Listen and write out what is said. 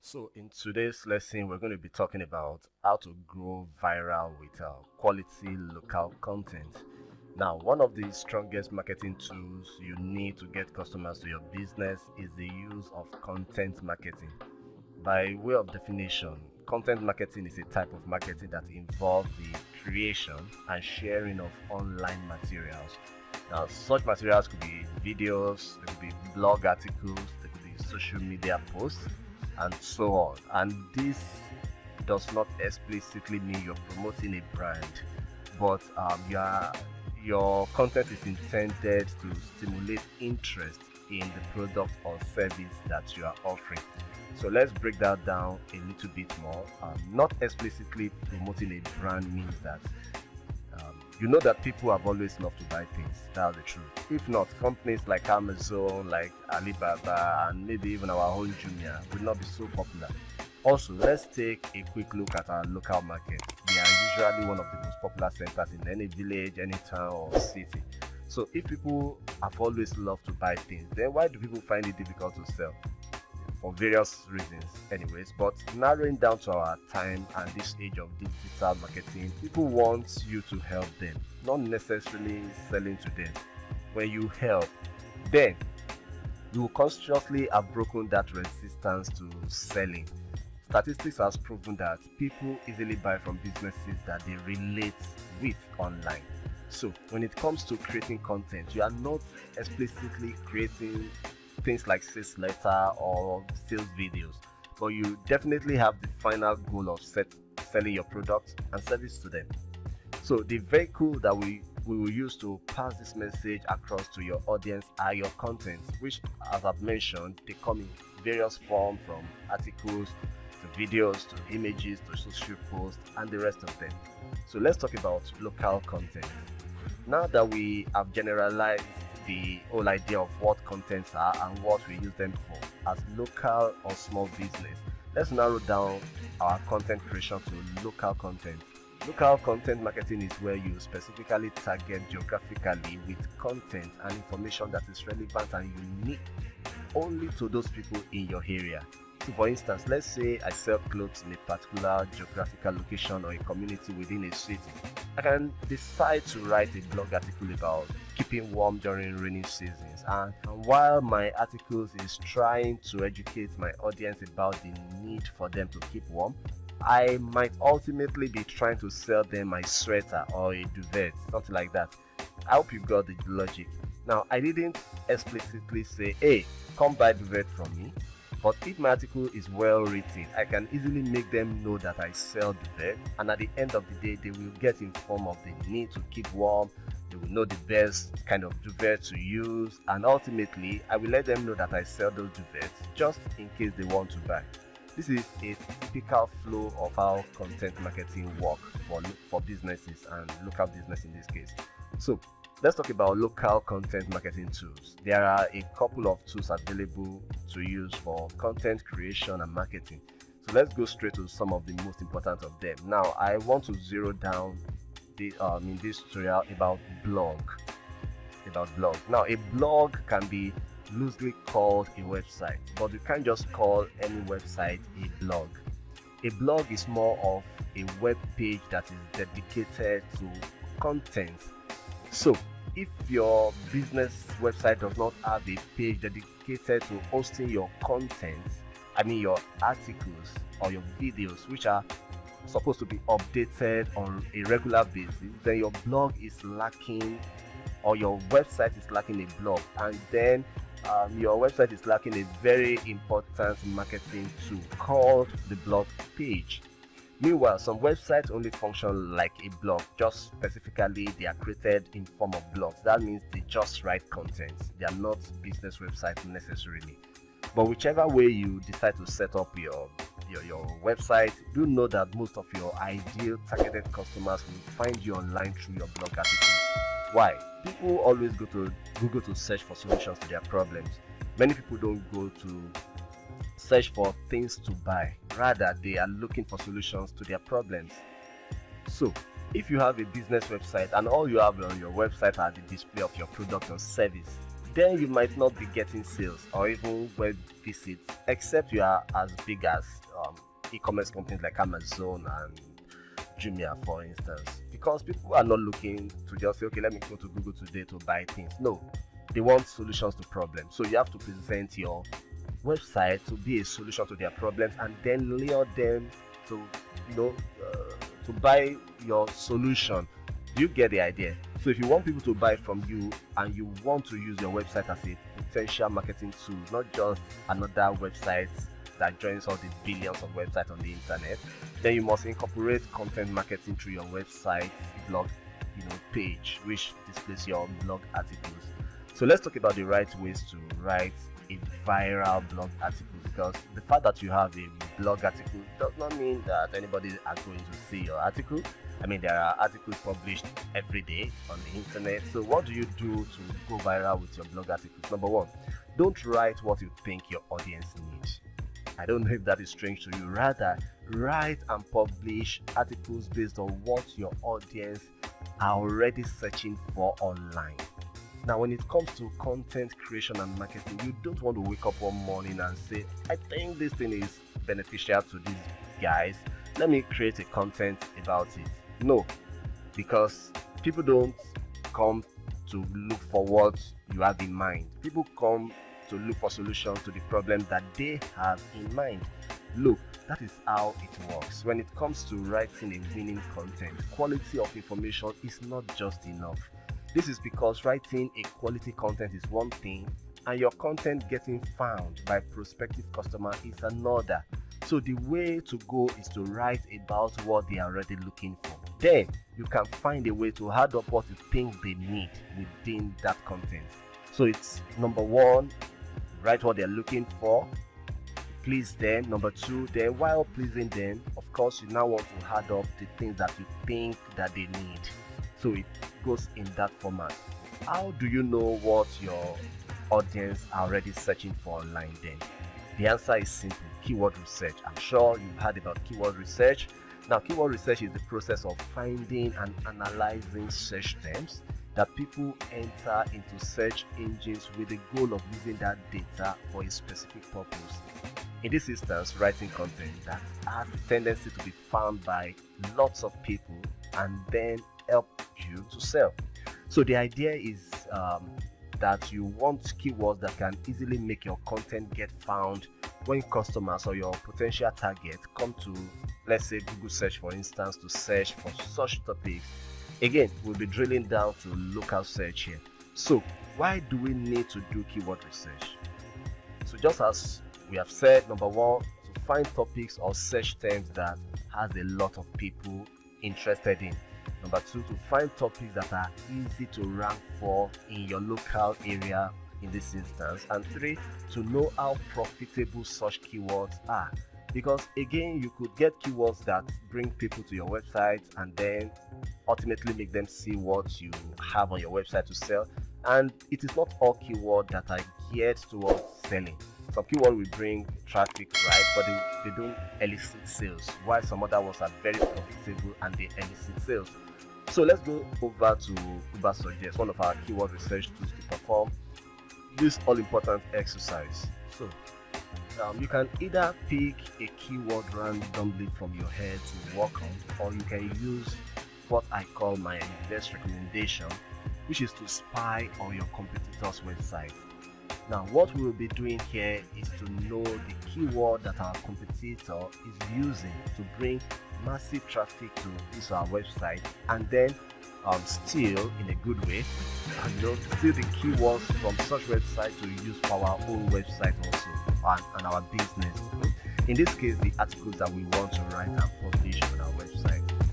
So in today's lesson, we're going to be talking about how to grow viral with quality local content. Now, one of the strongest marketing tools you need to get customers to your business is the use of content marketing. By way of definition, content marketing is a type of marketing that involves the creation and sharing of online materials. Now, such materials could be videos, they could be blog articles, they could be social media posts, and so on. And this does not explicitly mean you're promoting a brand, but your content is intended to stimulate interest in the product or service that you are offering. So let's break that down a little bit more. Not explicitly promoting a brand means that you know that people have always loved to buy things. That's the truth. If not, companies like Amazon, like Alibaba, and maybe even our own Jumia would not be so popular. Also, let's take a quick look at our local market. They are usually one of the most popular centers in any village, any town, or city. So if people have always loved to buy things, then why do people find it difficult to sell? For various reasons anyways. But narrowing down to our time and this age of digital marketing, people want you to help them, not necessarily selling to them. When you help, then you will consciously have broken that resistance to selling. Statistics has proven that people easily buy from businesses that they relate with online. So when it comes to creating content, you are not explicitly creating things like sales letter or sales videos, but you definitely have the final goal of selling your product and service to them. So the vehicle that we will use to pass this message across to your audience are your contents, which, as I've mentioned, they come in various forms, from articles to videos to images to social posts and the rest of them. So let's talk about local content. Now that we have generalized the whole idea of what contents are and what we use them for as local or small business, let's narrow down our content creation to local content. Local content marketing is where you specifically target geographically with content and information that is relevant and unique only to those people in your area. So for instance, let's say I sell clothes in a particular geographical location or a community within a city. I can decide to write a blog article about keeping warm during rainy seasons, and while my articles is trying to educate my audience about the need for them to keep warm, I might ultimately be trying to sell them my sweater or a duvet, something like that. I hope you got the logic. Now, I didn't explicitly say, hey, come buy duvet from me. But if my article is well written, I can easily make them know that I sell duvet, and at the end of the day, they will get informed of the need to keep warm. They will know the best kind of duvet to use, and ultimately, I will let them know that I sell those duvets just in case they want to buy. This is a typical flow of how content marketing works for businesses and local business in this case. So let's talk about local content marketing tools. There are a couple of tools available to use for content creation and marketing. So let's go straight to some of the most important of them. Now, I want to zero down in this tutorial about blog. Now, a blog can be loosely called a website, but you can't just call any website a blog. A blog is more of a web page that is dedicated to content. So if your business website does not have a page dedicated to hosting your content, your articles or your videos, which are supposed to be updated on a regular basis, then your blog is lacking, or your website is lacking a blog, and then your website is lacking a very important marketing tool called the blog page. Meanwhile, some websites only function like a blog, just specifically they are created in form of blogs. That means they just write content. They are not business websites necessarily. But whichever way you decide to set up your website, do know that most of your ideal targeted customers will find you online through your blog articles. Why? People always go to Google to search for solutions to their problems. Many people don't go to search for things to buy. Rather, they are looking for solutions to their problems. So, if you have a business website and all you have on your website are the display of your product or service, then you might not be getting sales or even web visits, except you are as big as e-commerce companies like Amazon and Jumia, for instance, because people are not looking to just say, okay, let me go to Google today to buy things. No, they want solutions to problems. So you have to present your website to be a solution to their problems, and then lure them to, to buy your solution. Do you get the idea? So if you want people to buy from you and you want to use your website as a potential marketing tool, not just another website that joins all the billions of websites on the internet, then you must incorporate content marketing through your website blog page, which displays your blog articles. So let's talk about the right ways to write a viral blog article, because the fact that you have a blog article does not mean that anybody is going to see your article. I mean, there are articles published every day on the internet. So what do you do to go viral with your blog articles? Number one, don't write what you think your audience needs. I don't know if that is strange to you. Rather, write and publish articles based on what your audience are already searching for online. Now, when it comes to content creation and marketing, you don't want to wake up one morning and say, I think this thing is beneficial to these guys, let me create a content about it. No, because people don't come to look for what you have in mind. People come to look for solutions to the problem that they have in mind. Look, that is how it works. When it comes to writing a winning content, quality of information is not just enough. This is because writing a quality content is one thing, and your content getting found by prospective customer is another. So the way to go is to write about what they are already looking for. Then you can find a way to add up what you think they need within that content. So it's number one, write what they're looking for, please them. Number two, then while pleasing them, of course, you now want to add up the things that you think that they need. So it goes in that format. How do you know what your audience are already searching for online then? The answer is simple: keyword research. I'm sure you've heard about keyword research. Now, keyword research is the process of finding and analyzing search terms that people enter into search engines with the goal of using that data for a specific purpose. In this instance, writing content that has the tendency to be found by lots of people and then help you to sell. So the idea is that you want keywords that can easily make your content get found when customers or your potential target come to, let's say, Google search, for instance, to search for such topics. Again, we'll be drilling down to local search here. So why do we need to do keyword research? So just as we have said, number one, to find topics or search terms that has a lot of people interested in. Number two, to find topics that are easy to rank for in your local area in this instance. And three, to know how profitable such keywords are. Because again, you could get keywords that bring people to your website and then ultimately make them see what you have on your website to sell. And it is not all keywords that are geared towards selling. Some keywords will bring traffic, right, but they don't elicit sales, while some other ones are very profitable and they elicit sales. So let's go over to Uber Suggest, one of our keyword research tools, to perform this all-important exercise. So you can either pick a keyword randomly from your head to work on, or you can use what I call my best recommendation, which is to spy on your competitor's website. Now, what we will be doing here is to know the keyword that our competitor is using to bring massive traffic to this our website, and then steal in a good way, and steal the keywords from such website to use for our own website also and our business. In this case, the articles that we want to write and publish on our website.